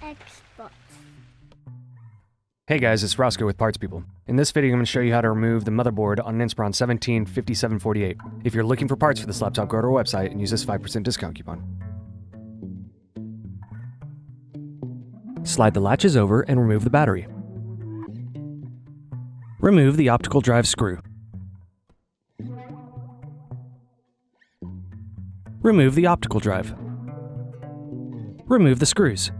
Xbox. Hey guys, it's Roscoe with Parts People. In this video, I'm going to show you how to remove the motherboard on an Inspiron 175748. If you're looking for parts for this laptop, go to our website and use this 5% discount coupon. Slide the latches over and remove the battery. Remove the optical drive screw. Remove the optical drive. Remove the screws.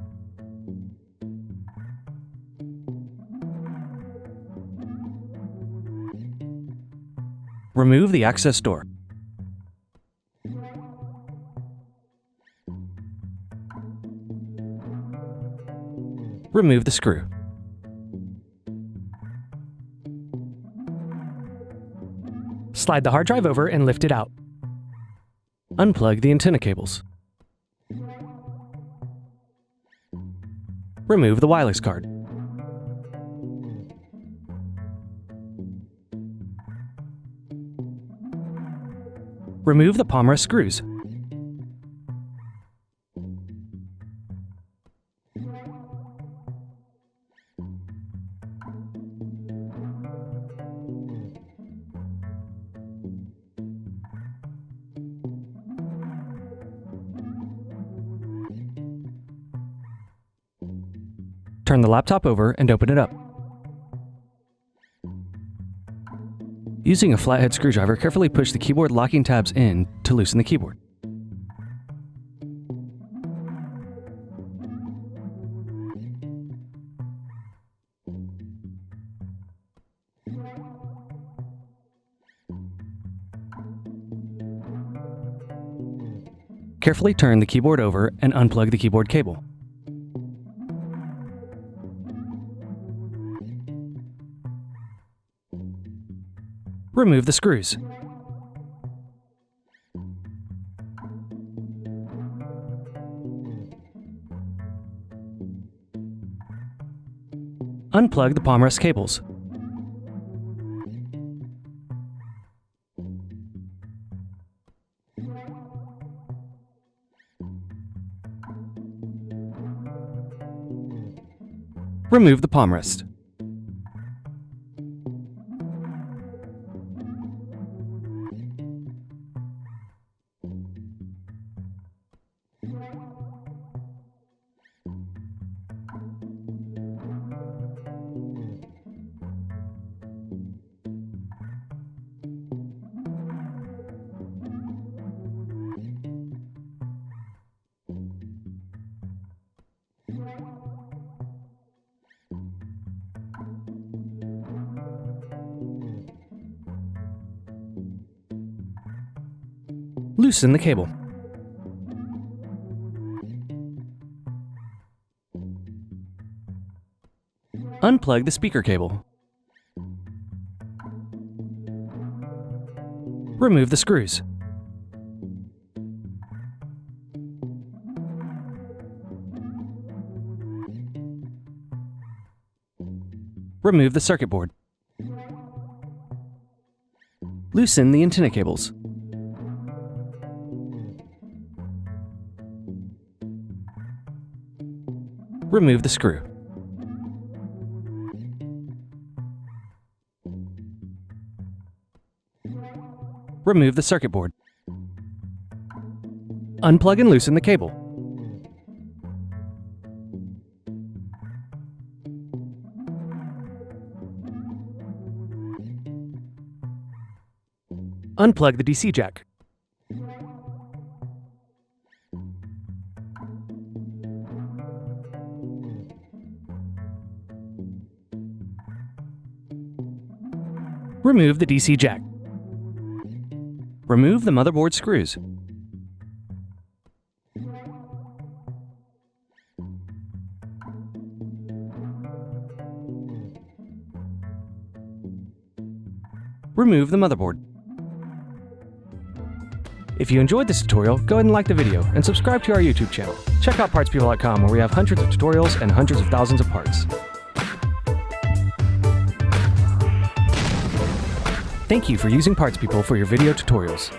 Remove the access door. Remove the screw. Slide the hard drive over and lift it out. Unplug the antenna cables. Remove the wireless card. Remove the palmrest screws. Turn the laptop over and open it up. Using a flat head screwdriver, carefully push the keyboard locking tabs in to loosen the keyboard. Carefully turn the keyboard over and unplug the keyboard cable. Remove the screws. Unplug the palmrest cables. Remove the palmrest. Loosen the cable. Unplug the speaker cable. Remove the screws. Remove the circuit board. Loosen the antenna cables. Remove the screw. Remove the circuit board. Unplug and loosen the cable. Unplug the DC jack. Remove the DC jack. Remove the motherboard screws. Remove the motherboard. If you enjoyed this tutorial, go ahead and like the video and subscribe to our YouTube channel. Check out partspeople.com where we have hundreds of tutorials and hundreds of thousands of parts. Thank you for using Parts People for your video tutorials.